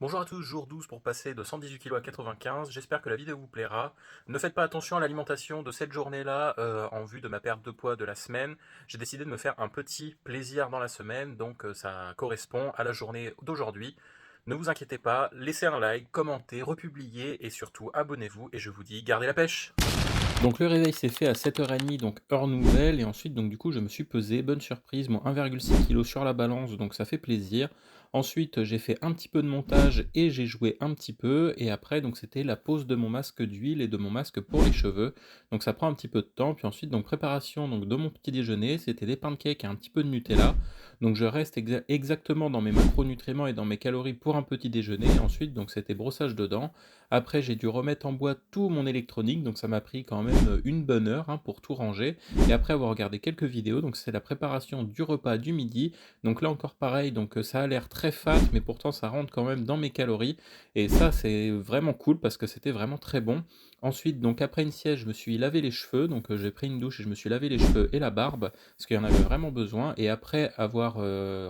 Bonjour à tous, jour 12 pour passer de 118 kg à 95, j'espère que la vidéo vous plaira. Ne faites pas attention à l'alimentation de cette journée-là en vue de ma perte de poids de la semaine. J'ai décidé de me faire un petit plaisir dans la semaine, donc ça correspond à la journée d'aujourd'hui. Ne vous inquiétez pas, laissez un like, commentez, republiez et surtout abonnez-vous et je vous dis gardez la pêche. Donc le réveil s'est fait à 7h30, donc heure nouvelle, et ensuite donc du coup je me suis pesé, bonne surprise, mon 1,6 kg sur la balance, donc ça fait plaisir. Ensuite j'ai fait un petit peu de montage et j'ai joué un petit peu, et après donc c'était la pose de mon masque d'huile et de mon masque pour les cheveux. Donc ça prend un petit peu de temps, puis ensuite donc préparation donc de mon petit déjeuner, c'était des pancakes et un petit peu de Nutella. Donc je reste exactement dans mes macronutriments et dans mes calories pour un petit déjeuner. Ensuite donc c'était brossage de dents. Après, j'ai dû remettre en boîte tout mon électronique, donc ça m'a pris quand même une bonne heure hein, pour tout ranger. Et après avoir regardé quelques vidéos, donc c'est la préparation du repas du midi. Donc là encore pareil, donc ça a l'air très fat, mais pourtant ça rentre quand même dans mes calories. Et ça, c'est vraiment cool parce que c'était vraiment très bon. Ensuite, donc après une sieste, je me suis lavé les cheveux, donc j'ai pris une douche et je me suis lavé les cheveux et la barbe, parce qu'il y en avait vraiment besoin. Et après avoir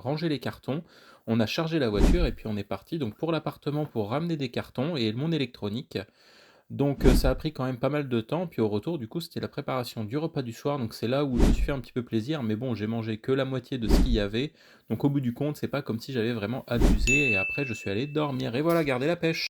rangé les cartons, on a chargé la voiture et puis on est parti donc pour l'appartement pour ramener des cartons et mon électronique. Donc ça a pris quand même pas mal de temps. Puis au retour, du coup, c'était la préparation du repas du soir. Donc c'est là où je me suis fait un petit peu plaisir. Mais bon, j'ai mangé que la moitié de ce qu'il y avait. Donc au bout du compte, c'est pas comme si j'avais vraiment abusé. Et après, je suis allé dormir. Et voilà, gardez la pêche.